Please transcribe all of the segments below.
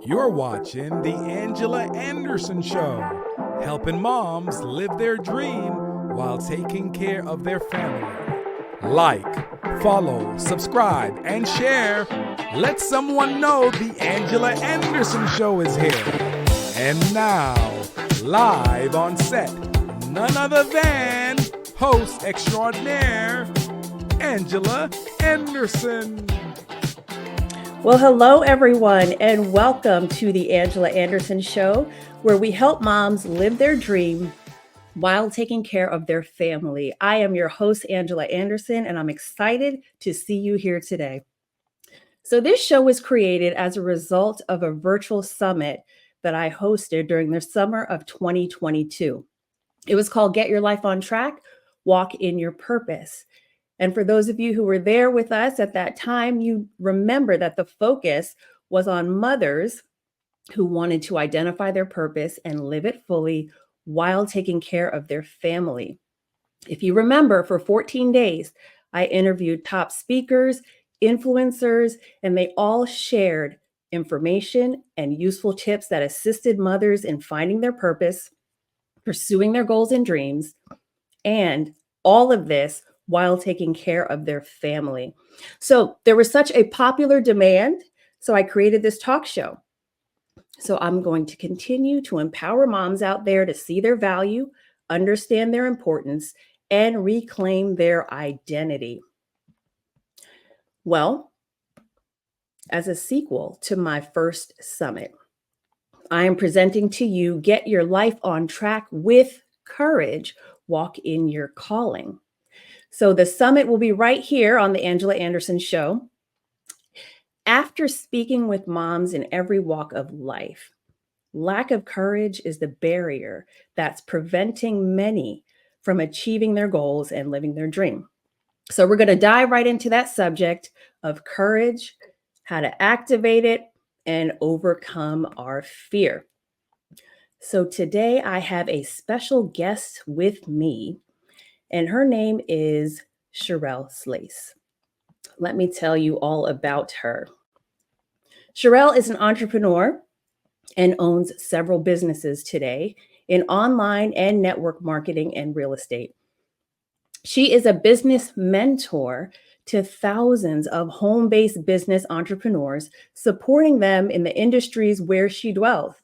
You're watching The Angela Anderson Show, helping moms live their dream while taking care of their family. Like, follow, subscribe, and share. Let someone know The Angela Anderson Show is here. And now, live on set, none other than host extraordinaire, Angela Anderson. Well, hello, everyone, and welcome to the Angela Anderson Show, where we help moms live their dream while taking care of their family. I am your host, Angela Anderson, and I'm excited to see you here today. So this show was created as a result of a virtual summit that I hosted during the summer of 2022. It was called Get Your Life on Track, Walk in Your Purpose. And for those of you who were there with us at that time, you remember that the focus was on mothers who wanted to identify their purpose and live it fully while taking care of their family. If you remember, for 14 days, I interviewed top speakers, influencers, and they all shared information and useful tips that assisted mothers in finding their purpose, pursuing their goals and dreams, and all of this while taking care of their family. So there was such a popular demand, so I created this talk show. So I'm going to continue to empower moms out there to see their value, understand their importance, and reclaim their identity. Well, as a sequel to my first summit, I am presenting to you Get Your Life on Track with Courage, Walk in Your Calling. So the summit will be right here on the Angela Anderson Show. After speaking with moms in every walk of life, lack of courage is the barrier that's preventing many from achieving their goals and living their dream. So we're going to dive right into that subject of courage, how to activate it, and overcome our fear. So today I have a special guest with me, and her name is Sherell Slaise. Let me tell you all about her. Sherell is an entrepreneur and owns several businesses today in online and network marketing and real estate. She is a business mentor to thousands of home-based business entrepreneurs, supporting them in the industries where she dwells.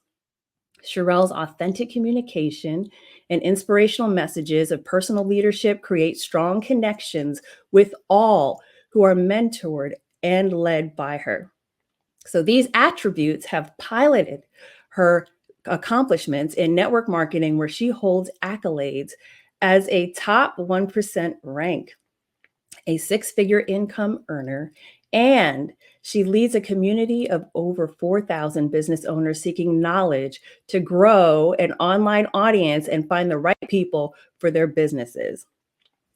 Sherell's authentic communication and inspirational messages of personal leadership create strong connections with all who are mentored and led by her. So these attributes have piloted her accomplishments in network marketing, where she holds accolades as a top 1% rank, a six-figure income earner, and she leads a community of over 4,000 business owners seeking knowledge to grow an online audience and find the right people for their businesses.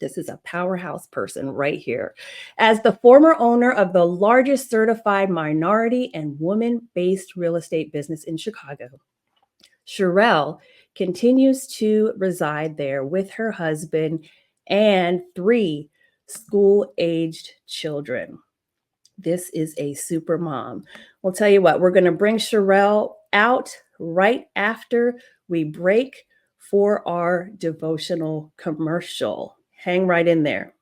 This is a powerhouse person right here. As the former owner of the largest certified minority and woman-based real estate business in Chicago, Sherell continues to reside there with her husband and 3 school-aged children. This is a super mom. We'll tell you what, we're going to bring Sherell out right after we break for our devotional commercial. Hang right in there.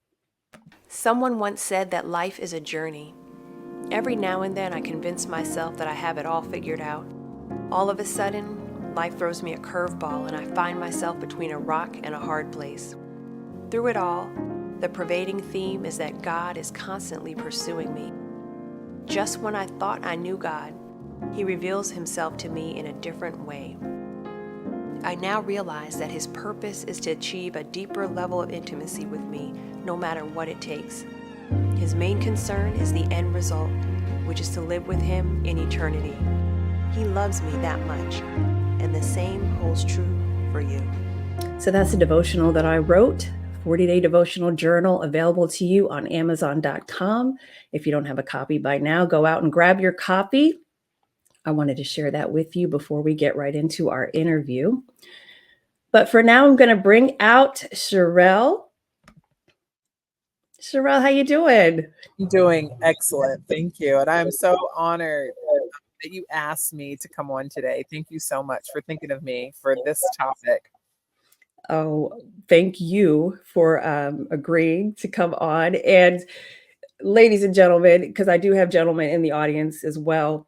Someone once said that life is a journey. Every now and then I convince myself that I have it all figured out. All of a sudden, life throws me a curveball and I find myself between a rock and a hard place. Through it all, the pervading theme is that God is constantly pursuing me. Just when I thought I knew God, He reveals Himself to me in a different way. I now realize that His purpose is to achieve a deeper level of intimacy with me, no matter what it takes. His main concern is the end result, which is to live with Him in eternity. He loves me that much, and the same holds true for you. So that's a devotional that I wrote, 40-day devotional journal, available to you on Amazon.com. If you don't have a copy by now, go out and grab your copy. I wanted to share that with you before we get right into our interview. But for now, I'm going to bring out Sherell. Sherell, how you doing? I'm doing excellent. Thank you. And I'm so honored that you asked me to come on today. Thank you so much for thinking of me for this topic. Oh, thank you for agreeing to come on. And ladies and gentlemen, because I do have gentlemen in the audience as well.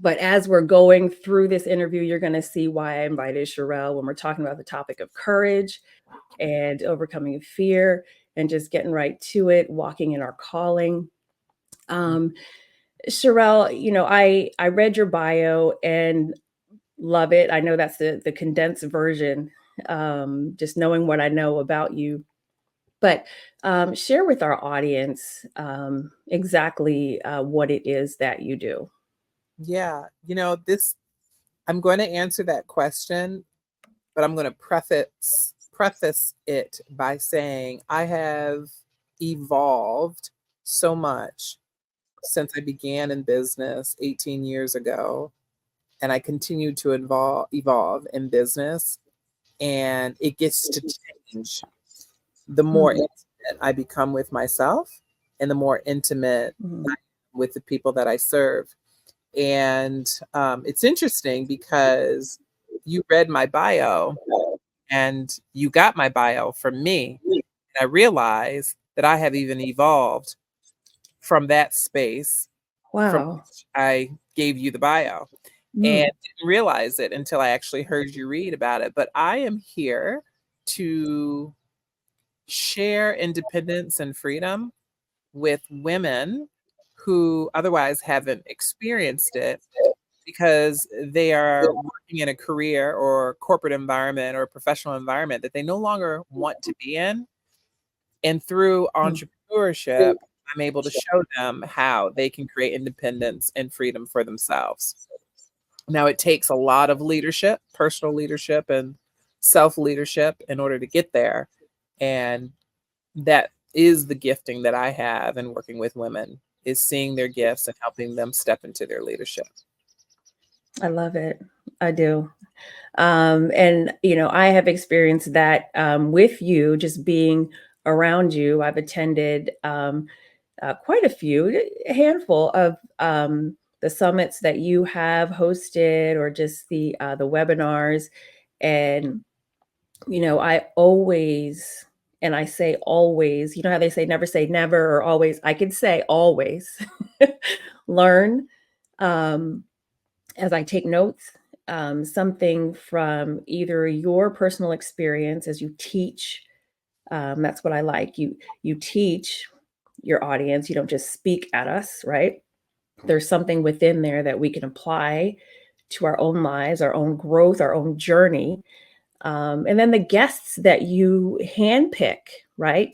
But as we're going through this interview, you're going to see why I invited Sherell when we're talking about the topic of courage and overcoming fear and just getting right to it, walking in our calling. Sherell, you know, I read your bio and love it. I know that's the condensed version, just knowing what I know about you. But share with our audience exactly what it is that you do. Yeah, you know, I'm going to answer that question, but I'm going to preface it by saying I have evolved so much since I began in business 18 years ago, and I continue to evolve in business, and it gets to change the more intimate I become with myself and the more intimate I am with the people that I serve. And it's interesting because you read my bio and you got my bio from me. And I realized that I have even evolved from that space from Wow. which I gave you the bio. And didn't realize it until I actually heard you read about it. But I am here to share independence and freedom with women who otherwise haven't experienced it because they are working in a career or corporate environment or professional environment that they no longer want to be in. And through entrepreneurship, I'm able to show them how they can create independence and freedom for themselves. Now, it takes a lot of leadership, personal leadership and self-leadership in order to get there. And that is the gifting that I have in working with women, is seeing their gifts and helping them step into their leadership. I love it. I do. And, you know, I have experienced that with you, just being around you. I've attended quite a handful of the summits that you have hosted or just the webinars. And, you know, I always, and I say always, you know how they say never say never or always, I could say always learn as I take notes, something from either your personal experience as you teach. That's what I like. You teach your audience. You don't just speak at us, right? There's something within there that we can apply to our own lives, our own growth, our own journey. And then the guests that you handpick, right,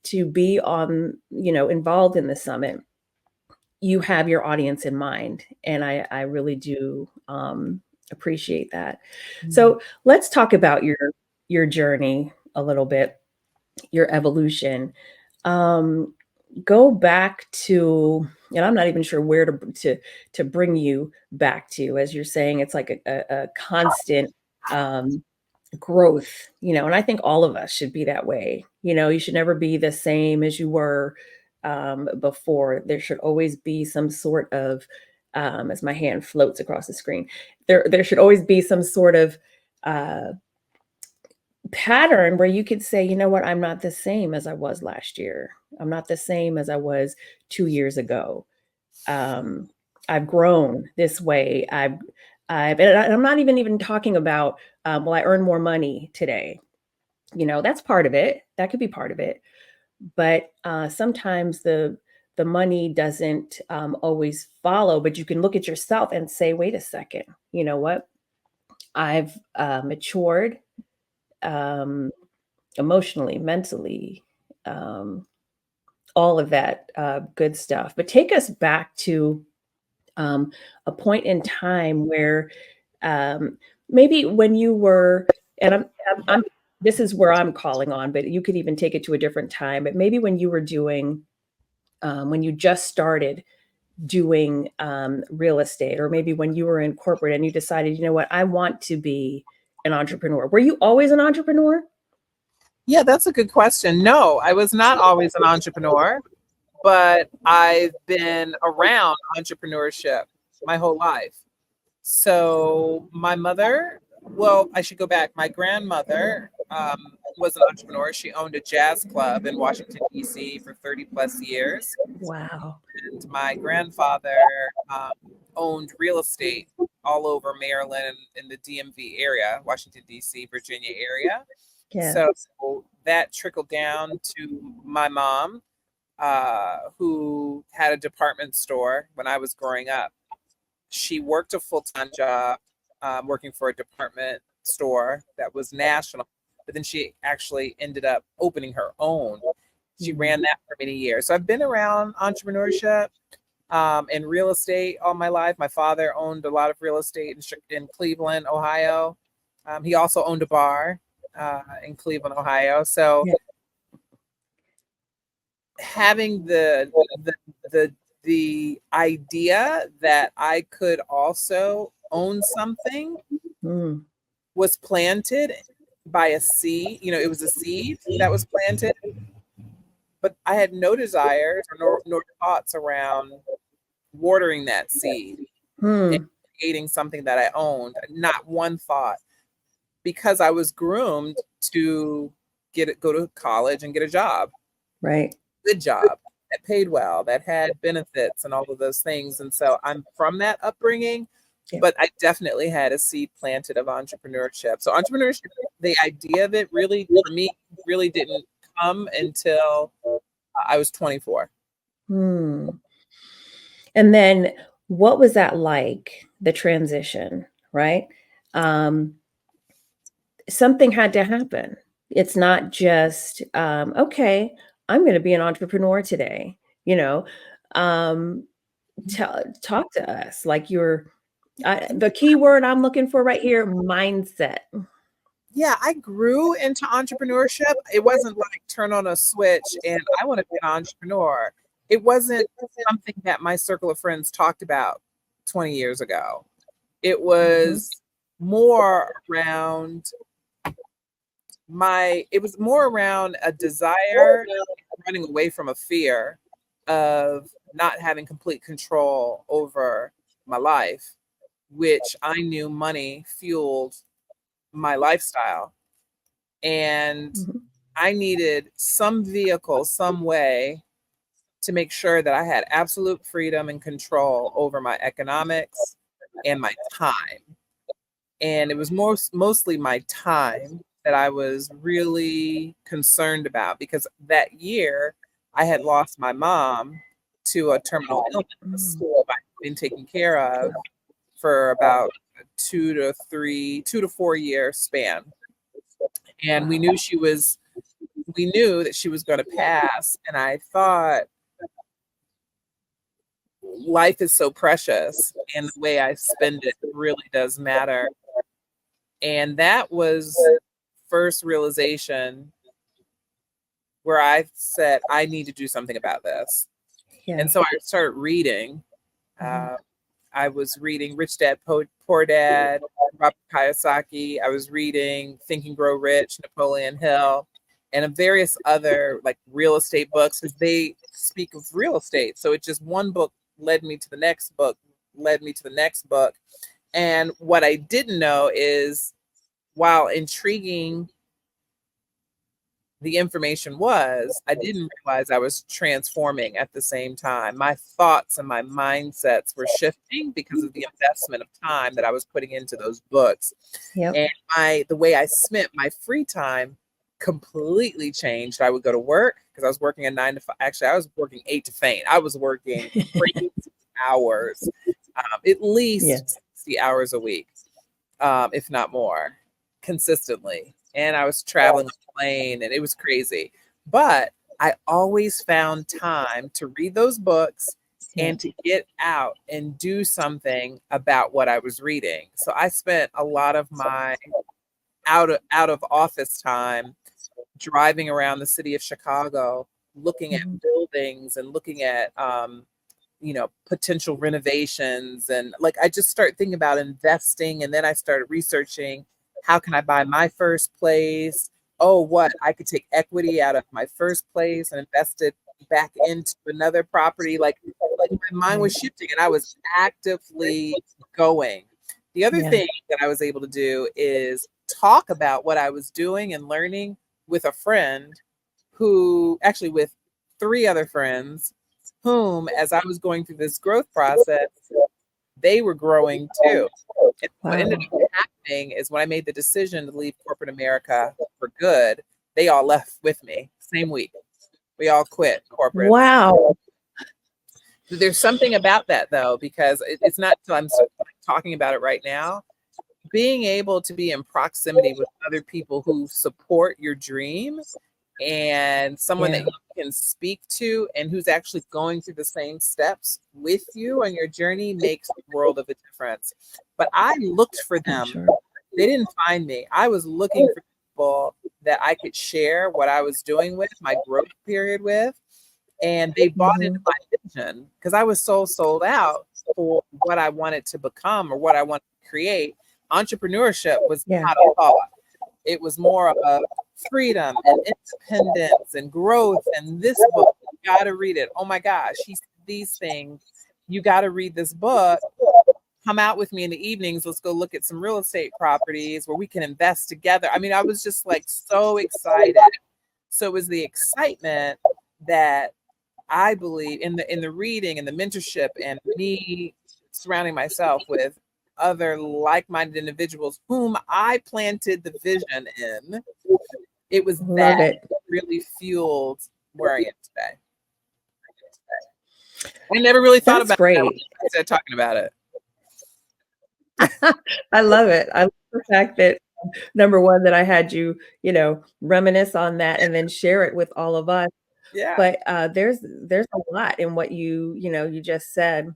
to be on, you know, involved in the summit, you have your audience in mind, and I really do appreciate that. So let's talk about your journey a little bit, your evolution. Go back to, and I'm not even sure where to bring you back to, as you're saying, it's like a constant growth, you know, and I think all of us should be that way. You know, you should never be the same as you were before. There should always be some sort of, as my hand floats across the screen, there should always be some sort of pattern where you could say, you know what, I'm not the same as I was last year. I'm not the same as I was 2 years ago. I've grown this way. And I'm not even talking about, well, I earn more money today. You know, that's part of it. That could be part of it. But sometimes the money doesn't always follow. But you can look at yourself and say, wait a second. You know what? I've matured emotionally, mentally, all of that good stuff. But take us back to a point in time where maybe when you were, and I'm this is where I'm calling on, but you could even take it to a different time. But maybe when you were doing, when you just started doing real estate, or maybe when you were in corporate and you decided, you know what, I want to be an entrepreneur. Were you always an entrepreneur? Yeah, that's a good question. No, I was not always an entrepreneur, but I've been around entrepreneurship my whole life. So my mother, well, I should go back. My grandmother was an entrepreneur. She owned a jazz club in Washington, D.C. for 30 plus years. Wow. And my grandfather owned real estate all over Maryland and the DMV area, Washington, D.C., Virginia area. Yeah. So that trickled down to my mom, who had a department store when I was growing up. She worked a full-time job working for a department store that was national, but then she actually ended up opening her own. She ran that for many years. So I've been around entrepreneurship and real estate all my life. My father owned a lot of real estate in Cleveland, Ohio. He also owned a bar in Cleveland, Ohio. So having the idea that I could also own something was planted by a seed. You know, it was a seed that was planted, but I had no desires nor thoughts around watering that seed and creating something that I owned. Not one thought, because I was groomed to go to college and get a job. Right. Good job that paid well, that had benefits and all of those things. And so I'm from that upbringing, but I definitely had a seed planted of entrepreneurship. So entrepreneurship, the idea of it really, for me, really didn't come until I was 24. And then what was that like, the transition, right? Something had to happen. It's not just, okay, I'm going to be an entrepreneur today, you know. Talk to us like the key word I'm looking for right here, mindset. Yeah, I grew into entrepreneurship. It wasn't like turn on a switch and I want to be an entrepreneur. It wasn't something that my circle of friends talked about 20 years ago. It was more around a desire, running away from a fear of not having complete control over my life, which I knew money fueled my lifestyle. And I needed some vehicle, some way to make sure that I had absolute freedom and control over my economics and my time. And it was mostly my time that I was really concerned about, because that year I had lost my mom to a terminal illness I'd been taken care of for about 2 to 4 year span. And we knew that she was going to pass. And I thought, life is so precious and the way I spend it really does matter. And that was first realization where I said, I need to do something about this. Yeah. And so I started reading. I was reading Rich Dad, Poor Dad, Robert Kiyosaki. I was reading Think and Grow Rich, Napoleon Hill, and various other like real estate books, because they speak of real estate. So it just, one book led me to the next book, And what I didn't know is, while intriguing the information was, I didn't realize I was transforming at the same time. My thoughts and my mindsets were shifting because of the investment of time that I was putting into those books. And the way I spent my free time completely changed. I would go to work, because I was working a 9 to 5. Actually, I was working 8 to faint. I was working crazy hours, at least 60 hours a week, if not more, consistently. And I was traveling on a plane, and it was crazy. But I always found time to read those books and to get out and do something about what I was reading. So I spent a lot of my out of office time driving around the city of Chicago, looking at buildings and looking at potential renovations. And like, I just started thinking about investing. And then I started researching, how can I buy my first place? I could take equity out of my first place and invest it back into another property. Like my mind was shifting and I was actively going. The other thing that I was able to do is talk about what I was doing and learning with a friend who actually with 3 other friends whom, as I was going through this growth process, they were growing too. And what ended up happening is when I made the decision to leave corporate America for good, they all left with me same week. We all quit corporate. Wow. There's something about that though, because it's not until I'm talking about it right now. Being able to be in proximity with other people who support your dream and someone that you can speak to and who's actually going through the same steps with you on your journey makes a world of a difference. But I looked for them. Sure. They didn't find me. I was looking for people that I could share what I was doing with, my growth period with, and they bought into my vision because I was so sold out for what I wanted to become or what I wanted to create. Entrepreneurship was not a thought. It was more of freedom and independence and growth. And this book, you got to read it. Oh my gosh, he said these things. You got to read this book. Come out with me in the evenings. Let's go look at some real estate properties where we can invest together. I mean, I was just like so excited. So it was the excitement that I believe in the reading and the mentorship and me surrounding myself with other like-minded individuals whom I planted the vision in. It was that really fueled where I am today. I never really thought about it when I started talking about it. I love it. I love the fact that number one, that I had you, reminisce on that and then share it with all of us. Yeah. But there's a lot in what you just said.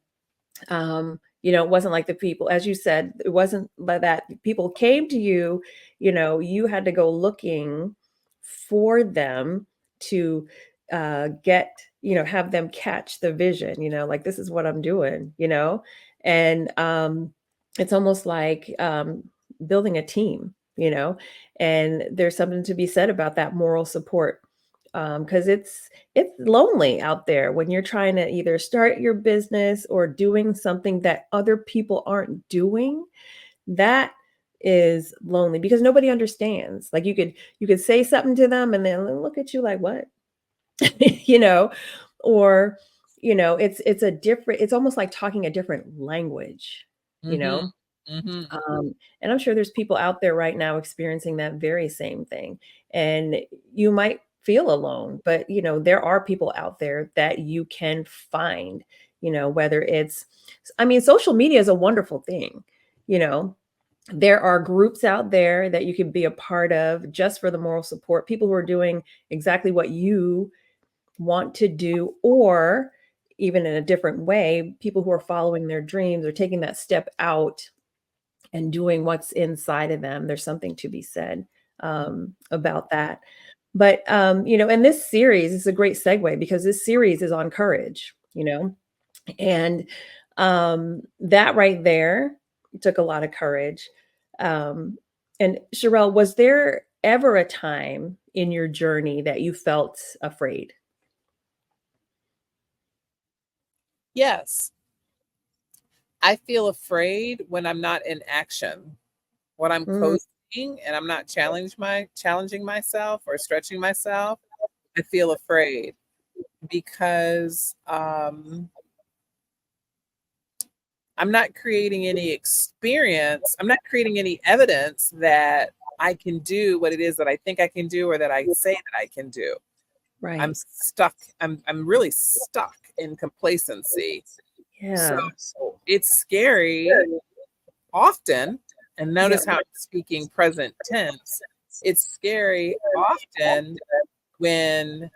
It wasn't like the people, as you said, it wasn't like that people came to you, you had to go looking for them to get, have them catch the vision, like this is what I'm doing, and it's almost like building a team, and there's something to be said about that moral support. Because it's lonely out there when you're trying to either start your business or doing something that other people aren't doing. That is lonely because nobody understands. Like you could say something to them and then look at you like, what? Or it's a different, it's almost like talking a different language, and I'm sure there's people out there right now experiencing that very same thing. And you might feel alone, but there are people out there that you can find, whether it's, social media is a wonderful thing. There are groups out there that you can be a part of just for the moral support, people who are doing exactly what you want to do, or even in a different way, people who are following their dreams or taking that step out and doing what's inside of them. There's something to be said about that. But, and this series is a great segue because this series is on courage, and that right there took a lot of courage. And Sherell, was there ever a time in your journey that you felt afraid? Yes. I feel afraid when I'm not in action, when I'm coasting and I'm not challenging myself or stretching myself. I feel afraid because I'm not creating any experience. I'm not creating any evidence that I can do what it is that I think I can do or that I say that I can do. Right. I'm stuck. I'm really stuck in complacency. Yeah. So it's scary often. And notice how I'm speaking present tense. It's scary often when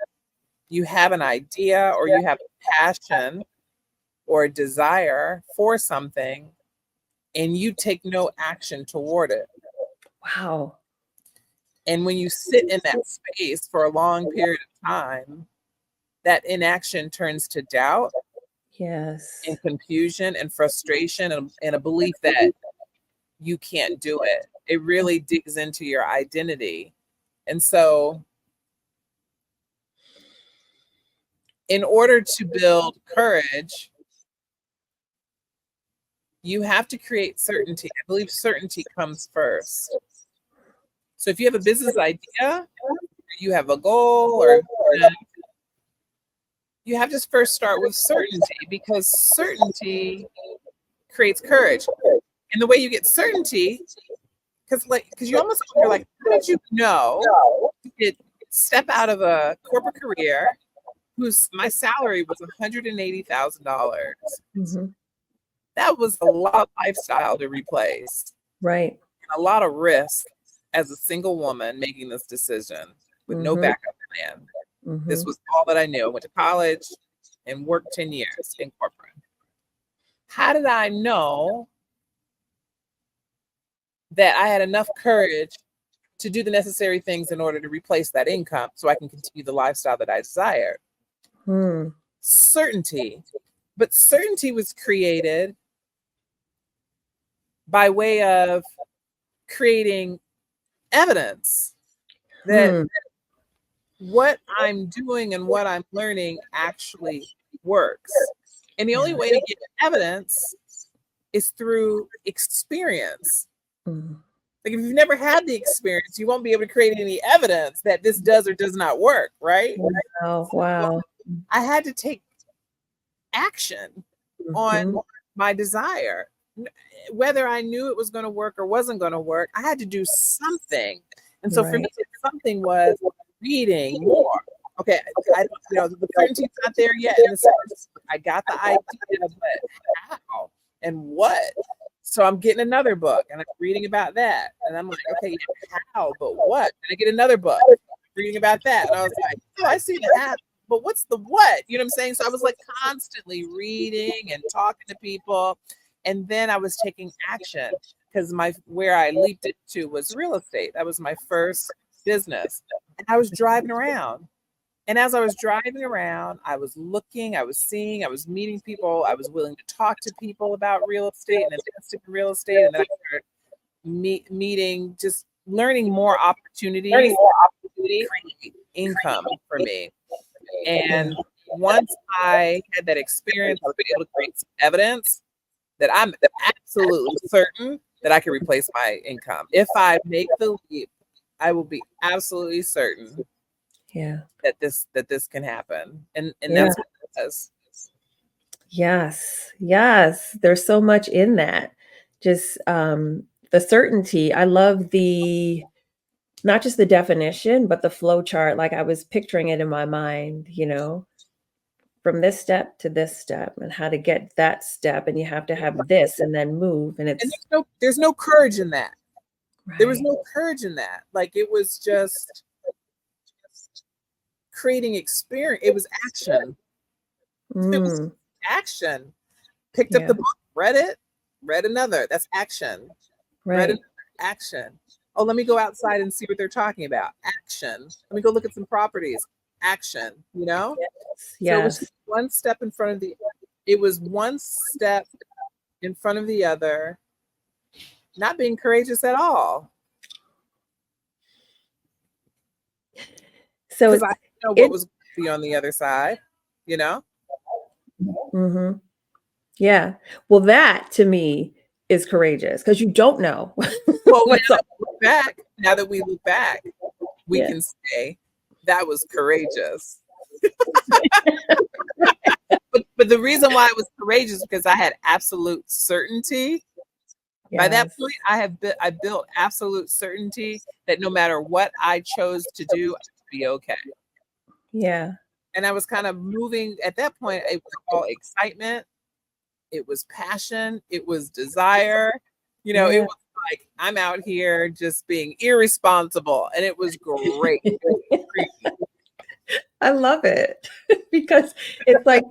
you have an idea or you have a passion or a desire for something and you take no action toward it. Wow. And when you sit in that space for a long period of time, that inaction turns to doubt. Yes. And confusion and frustration and a belief that you can't do it. It really digs into your identity. And so in order to build courage, you have to create certainty. I believe certainty comes first. So if you have a business idea, you have a goal, or you have to first start with certainty, because certainty creates courage. And the way you get certainty, because you almost, you're like, how did you know you could step out of a corporate career my salary was $180,000? Mm-hmm. That was a lot of lifestyle to replace. Right. A lot of risk as a single woman making this decision with no backup plan. Mm-hmm. This was all that I knew. I went to college and worked 10 years in corporate. How did I know that I had enough courage to do the necessary things in order to replace that income so I can continue the lifestyle that I desired? Certainty. But certainty was created by way of creating evidence that what I'm doing and what I'm learning actually works. And the only way to get evidence is through experience. Like, if you've never had the experience, you won't be able to create any evidence that this does or does not work, right? Wow. Wow. I had to take action on my desire. Whether I knew it was going to work or wasn't going to work, I had to do something. And so for me, something was reading more. Okay, the certainty's not there yet. In the sense, I got the idea, but how and what? So I'm getting another book and I'm reading about that. And I'm like, okay, how, but what? And I get another book reading about that. And I was like, oh, I see the how, but what's the what? You know what I'm saying? So I was like constantly reading and talking to people. And then I was taking action, because where I leaped into was real estate. That was my first business. And I was driving around. And as I was driving around, I was looking, I was seeing, I was meeting people. I was willing to talk to people about real estate and investing in real estate. And then I started meeting, just learning more opportunities to create income for me. And once I had that experience, I was able to create some evidence that I'm absolutely certain that I can replace my income. If I make the leap, I will be absolutely certain that this can happen. And that's what it does. Yes. There's so much in that. Just the certainty. I love not just the definition, but the flow chart. Like, I was picturing it in my mind, from this step to this step, and how to get that step. And you have to have this and then move. And there's no courage in that. Right. There was no courage in that. Like, it was just creating experience. It was action. It was action. Picked up the book, read it, read another. That's action. Right. Read another, action. Oh, let me go outside and see what they're talking about. Action. Let me go look at some properties. Action. Yes. So it was one step in front of it was one step in front of the other, not being courageous at all. So I didn't know what was going to be on the other side, Mm-hmm. Yeah. Well, that to me is courageous, because you don't know. Well, now that we look back, we can say that was courageous. but the reason why it was courageous is because I had absolute certainty. Yes. By that point, I built absolute certainty that no matter what I chose to do, I'd be okay. Yeah. And I was kind of moving at that point. It was all excitement. It was passion. It was desire. It was like, I'm out here just being irresponsible. And it was great. I love it, because it's like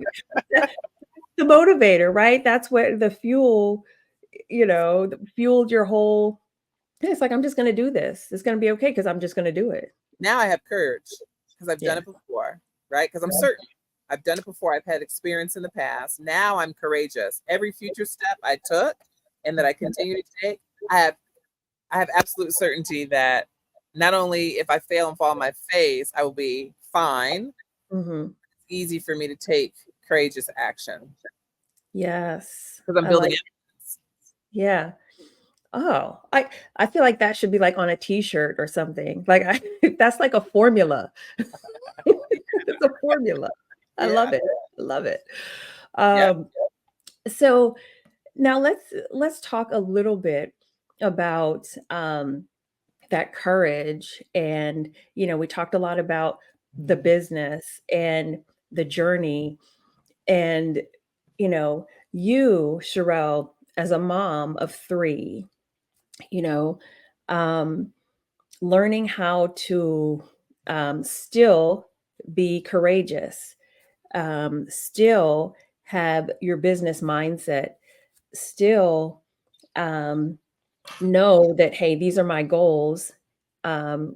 the motivator, right? That's what the fuel, fueled your whole. It's like, I'm just going to do this. It's going to be okay, because I'm just going to do it. Now I have courage, because I've done it before, right? Because I'm certain. I've done it before. I've had experience in the past. Now I'm courageous. Every future step I took and that I continue to take, I have absolute certainty that not only if I fail and fall on my face, I will be fine. Mm-hmm. easy for me to take courageous action. Yes. Because I'm building evidence. Yeah. Oh, I feel like that should be like on a t-shirt or something. Like that's like a formula. It's a formula. I love it. I love it. So now let's talk a little bit about that courage. And we talked a lot about the business and the journey. And you, Sherell, as a mom of 3, learning how to still be courageous, still have your business mindset, still know that, hey, these are my goals. And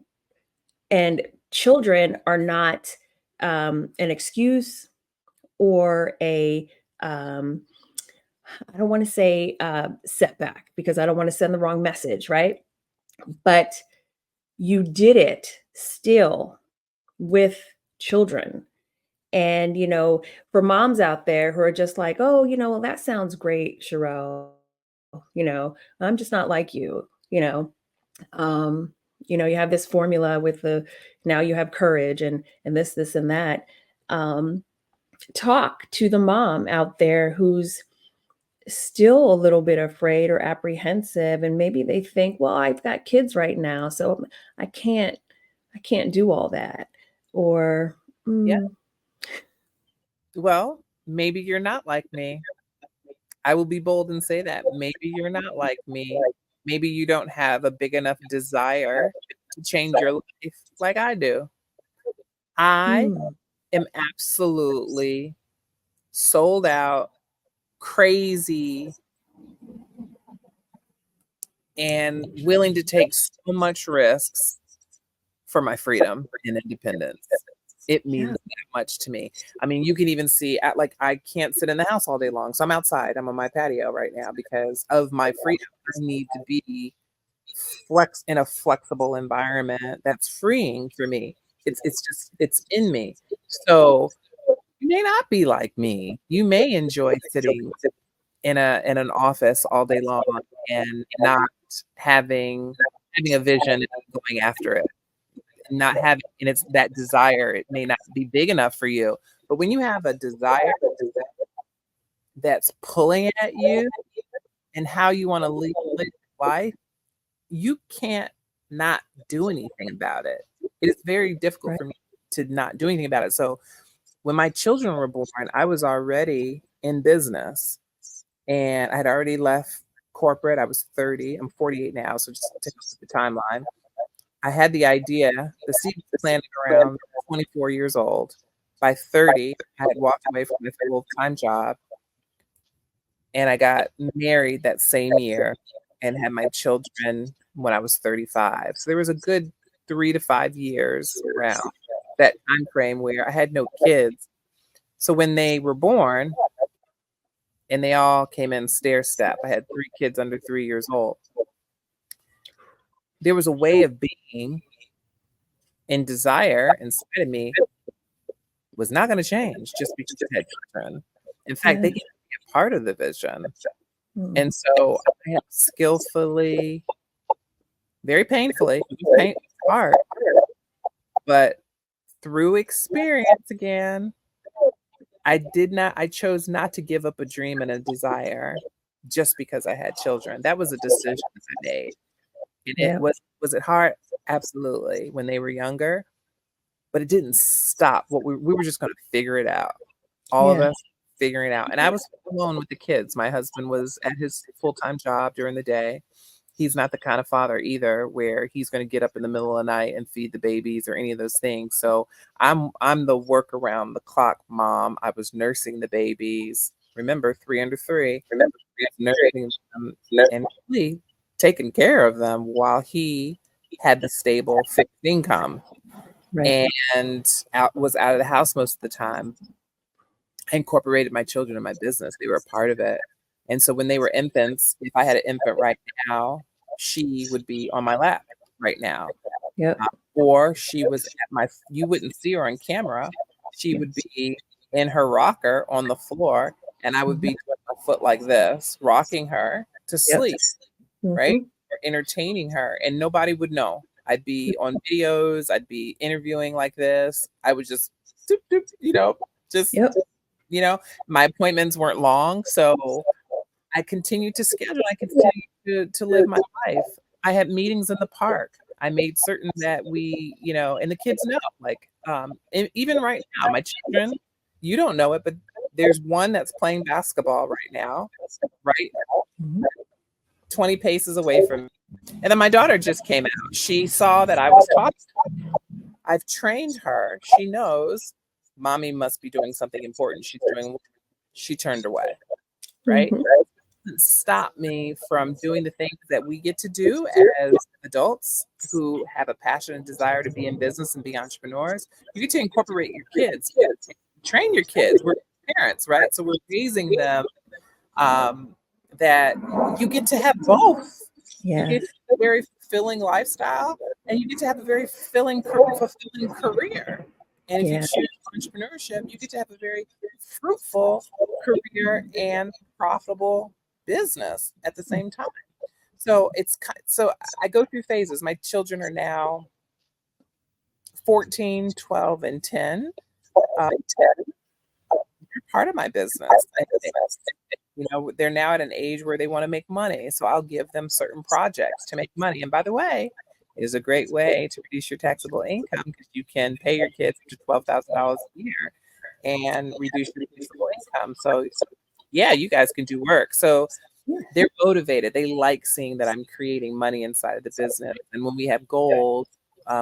children are not an excuse or I don't want to say setback, because I don't want to send the wrong message, right? But you did it still with children. And, for moms out there who are just like, oh, well, that sounds great, Sherell. I'm just not like you, you have this formula with now you have courage and this and that. Talk to the mom out there who's still a little bit afraid or apprehensive, and maybe they think, well, I've got kids right now, so I can't do all that. Or well, maybe you're not like me. I will be bold and say that. Maybe you're not like me. Maybe you don't have a big enough desire to change your life like I do. I am absolutely sold out, crazy, and willing to take so much risks for my freedom and independence. It means that much to me. I mean, you can even see I can't sit in the house all day long. So I'm outside. I'm on my patio right now because of my freedom. I need to be in a flexible environment that's freeing for me. It's in me. So you may not be like me. You may enjoy sitting in an office all day long and not having a vision and going after it. Not having, and it's that desire, it may not be big enough for you, but when you have a desire that's pulling at you and how you want to live life, you can't not do anything about it. It is very difficult for me to not do anything about it. So when my children were born, I was already in business and I had already left corporate. I was 30. I'm 48 now, so just take the timeline. I had the idea, the seed was planted around 24 years old. By 30, I had walked away from my full-time job, and I got married that same year and had my children when I was 35. So there was a good 3 to 5 years around that time frame where I had no kids. So when they were born, and they all came in stair step, I had 3 kids under 3 years old. There was a way of being and desire inside of me was not going to change just because I had children. In fact, they can be a part of the vision. And so I have skillfully, very painfully, hard, but through experience again, I chose not to give up a dream and a desire just because I had children. That was a decision I made. And it was it hard? Absolutely. When they were younger, but it didn't stop. We were just going to figure it out. All of us figuring it out. And I was alone with the kids. My husband was at his full-time job during the day. He's not the kind of father either where he's going to get up in the middle of the night and feed the babies or any of those things. So I'm the work around the clock mom. I was nursing the babies. Remember, 3 under 3. Nursing them and really taking care of them while he had the stable fixed income and was out of the house most of the time. I incorporated my children in my business. They were a part of it. And so when they were infants, if I had an infant right now, she would be on my lap right now. Or she was you wouldn't see her on camera. she would be in her rocker on the floor, and I would be doing my foot like this, rocking her to sleep, right? Or entertaining her, and nobody would know. I'd be on videos, I'd be interviewing like this. I would just, doop, doop, my appointments weren't long. So I continued to schedule, I continued to live my life. I had meetings in the park. I made certain that we, and the kids know, like, and even right now, my children, you don't know it, but there's one that's playing basketball right now, right? 20 paces away from me. And then my daughter just came out. She saw that I was talking. I've trained her. She knows mommy must be doing something important. She turned away, right? It doesn't stop me from doing the things that we get to do as adults who have a passion and desire to be in business and be entrepreneurs. You get to incorporate your kids, train your kids. We're parents, right? So we're raising them that you get to have both. You get a very fulfilling lifestyle, and you get to have a very fulfilling career. And if you choose entrepreneurship, you get to have a very fruitful career and profitable business at the same time. So so I go through phases. My children are now 14, 12, and 10. They're part of my business. They're now at an age where they want to make money. So I'll give them certain projects to make money. And by the way, it is a great way to reduce your taxable income because you can pay your kids up to $12,000 a year and reduce your taxable income. So yeah, you guys can do work. So they're motivated. They like seeing that I'm creating money inside of the business. And when we have goals,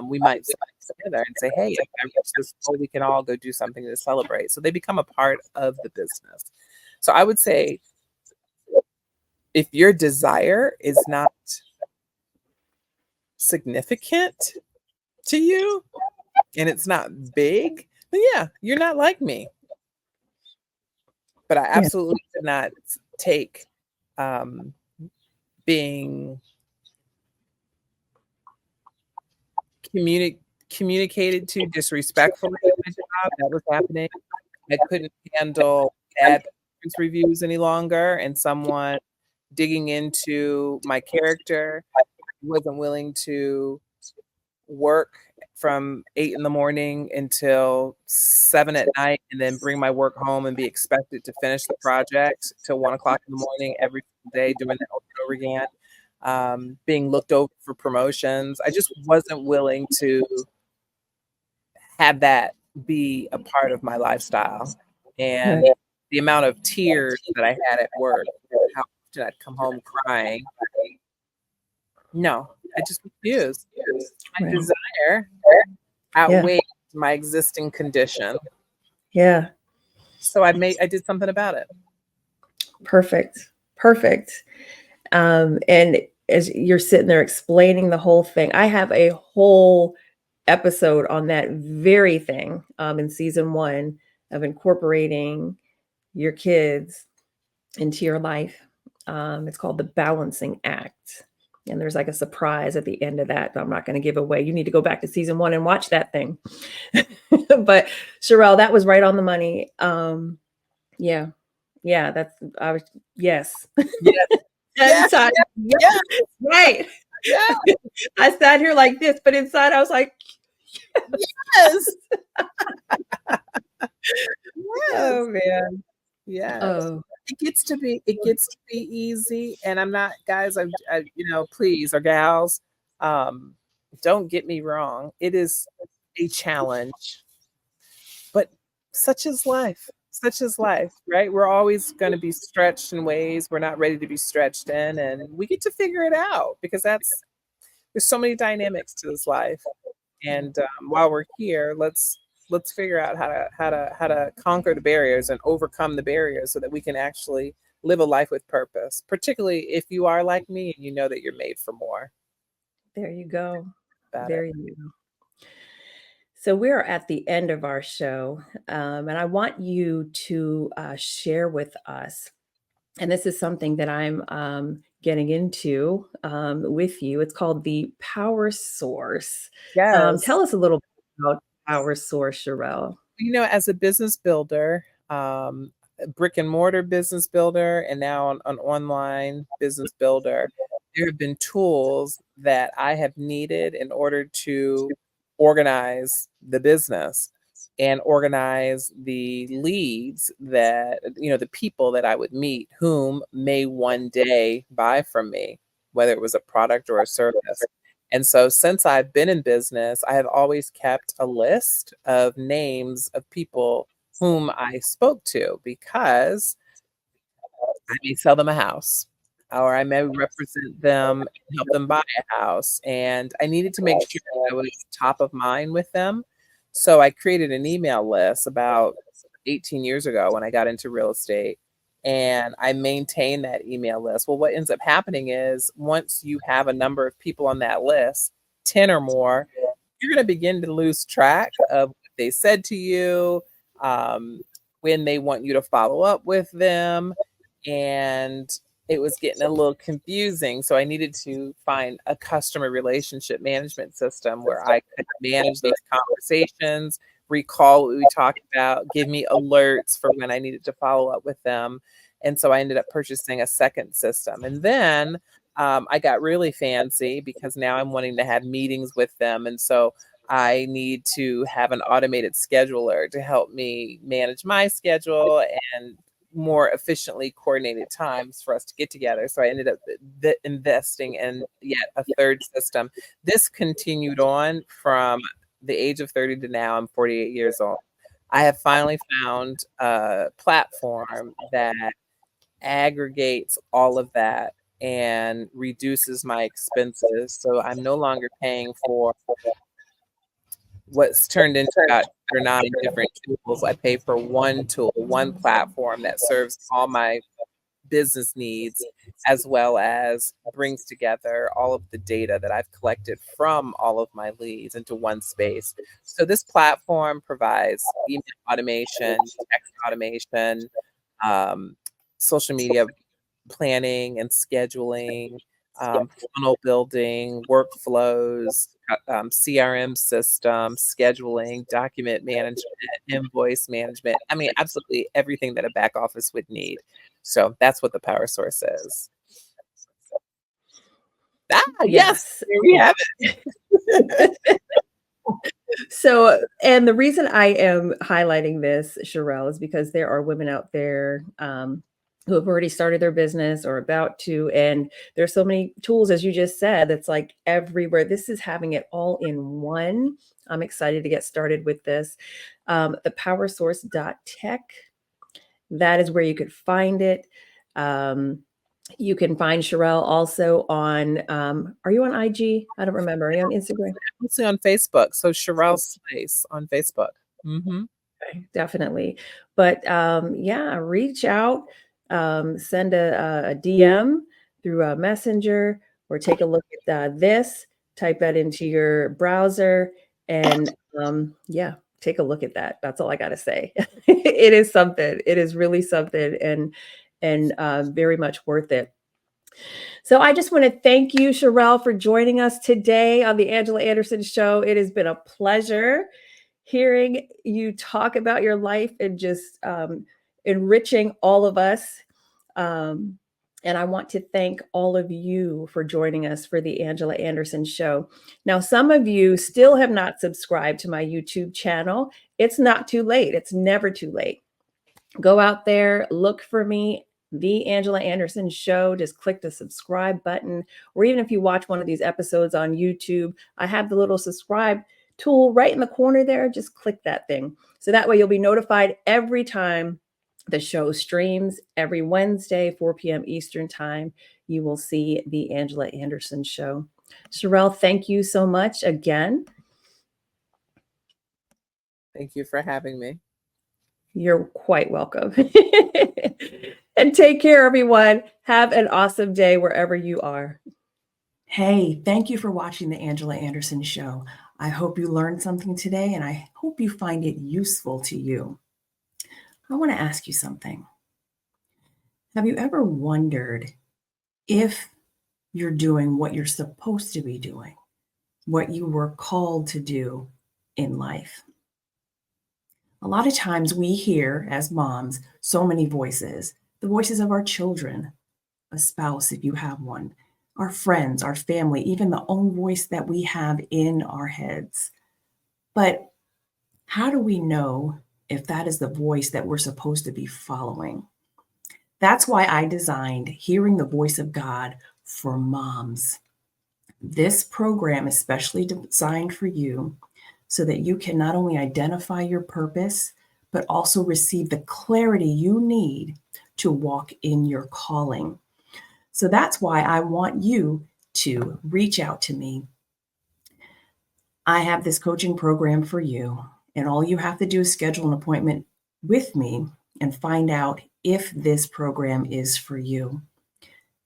we might sit together and say, hey, if I reach this goal, we can all go do something to celebrate. So they become a part of the business. So I would say if your desire is not significant to you and it's not big, then yeah, you're not like me. But I absolutely did not take being communicated to disrespectfully at my job. That was happening. I couldn't handle bad performance reviews any longer, and someone digging into my character. I wasn't willing to work from 8 in-the-morning until 7 at night, and then bring my work home and be expected to finish the project till 1 o'clock in the morning every day, doing that over and over again. Being looked over for promotions. I just wasn't willing to have that be a part of my lifestyle. And the amount of tears that I had at work, how often I'd come home crying. No, I just refused. My desire outweighed my existing condition. Yeah. So I did something about it. Perfect. And as you're sitting there explaining the whole thing, I have a whole episode on that very thing in season 1 of incorporating your kids into your life. It's called The Balancing Act. And there's like a surprise at the end of that I'm not going to give away. You need to go back to season 1 and watch that thing. But Sherell, that was right on the money. Yes. Inside, right. Yeah. I sat here like this, but inside I was like, yes. Oh man. Yeah. Oh. It gets to be easy. And I'm not, guys, I please, or gals, don't get me wrong. It is a challenge, but such is life, right? We're always going to be stretched in ways we're not ready to be stretched in. And we get to figure it out because there's so many dynamics to this life. And while we're here, let's figure out how to conquer the barriers and overcome the barriers so that we can actually live a life with purpose, particularly if you are like me and you know that you're made for more. There you go. You go. So we're at the end of our show, and I want you to share with us, and this is something that I'm getting into with you. It's called the Power Source. Yes. Tell us a little bit about Power Source, Sherell. As a business builder, a brick and mortar business builder, and now an online business builder, there have been tools that I have needed in order to organize the business and organize the leads that, the people that I would meet whom may one day buy from me, whether it was a product or a service. And so since I've been in business, I have always kept a list of names of people whom I spoke to because I may sell them a house or I may represent them and help them buy a house. And I needed to make sure that I was top of mind with them. So I created an email list about 18 years ago when I got into real estate. And I maintain that email list. Well, what ends up happening is once you have a number of people on that list, 10 or more, you're going to begin to lose track of what they said to you, when they want you to follow up with them. And it was getting a little confusing. So I needed to find a customer relationship management system where I could manage those conversations, recall what we talked about, give me alerts for when I needed to follow up with them. And so I ended up purchasing a second system. And then I got really fancy because now I'm wanting to have meetings with them. And so I need to have an automated scheduler to help me manage my schedule and more efficiently coordinated times for us to get together. So I ended up investing in yet a third system. This continued on from the age of 30 to now. I'm 48 years old. I have finally found a platform that aggregates all of that and reduces my expenses. So I'm no longer paying for what's turned into about 8 or 9 different tools. I pay for one tool, one platform that serves all my business needs, as well as brings together all of the data that I've collected from all of my leads into one space. So this platform provides email automation, text automation, social media planning and scheduling, funnel building, workflows, CRM system, scheduling, document management, invoice management. I mean, absolutely everything that a back office would need. So that's what the power source is. Yes, here we have it. So, and the reason I am highlighting this, Sherell, is because there are women out there who have already started their business or about to, and there's so many tools, as you just said, that's like everywhere. This is having it all in one. I'm excited to get started with this. The powersource.tech, that is where you could find it. You can find Sherell also on, are you on IG? I don't remember. Are you on Instagram? I'm also on Facebook. So Sherell Slaise on Facebook. Mm-hmm. Okay, definitely. But yeah, reach out, send a DM through a messenger or take a look at this, type that into your browser and yeah, take a look at that. That's all I got to say. It is something. It is really something and very much worth it. So I just want to thank you, Sherell, for joining us today on the Angela Anderson Show. It has been a pleasure hearing you talk about your life and just enriching all of us. And I want to thank all of you for joining us for the Angela Anderson Show. Now, some of you still have not subscribed to my YouTube channel. It's not too late. It's never too late. Go out there, look for me, The Angela Anderson Show. Just click the subscribe button. Or even if you watch one of these episodes on YouTube, I have the little subscribe tool right in the corner there. Just click that thing. So that way you'll be notified every time the show streams. Every Wednesday, 4 p.m. Eastern time, you will see The Angela Anderson Show. Sherell, thank you so much again. Thank you for having me. You're quite welcome. And take care, everyone. Have an awesome day wherever you are. Hey, thank you for watching The Angela Anderson Show. I hope you learned something today, and I hope you find it useful to you. I want to ask you something. Have you ever wondered if you're doing what you're supposed to be doing, what you were called to do in life? A lot of times we hear as moms so many voices, the voices of our children, a spouse if you have one, our friends, our family, even the own voice that we have in our heads. But how do we know if that is the voice that we're supposed to be following? That's why I designed Hearing the Voice of God for Moms. This program is specially designed for you so that you can not only identify your purpose, but also receive the clarity you need to walk in your calling. So that's why I want you to reach out to me. I have this coaching program for you, and all you have to do is schedule an appointment with me and find out if this program is for you.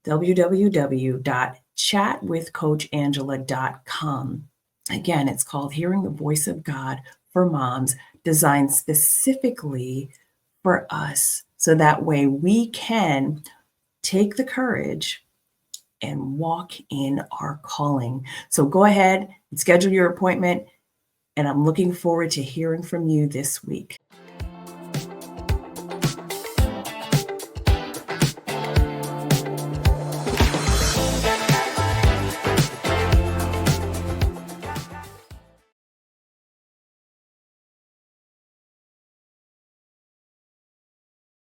www.chatwithcoachangela.com. Again, it's called Hearing the Voice of God for Moms, designed specifically for us. So that way we can take the courage and walk in our calling. So go ahead and schedule your appointment. And I'm looking forward to hearing from you this week.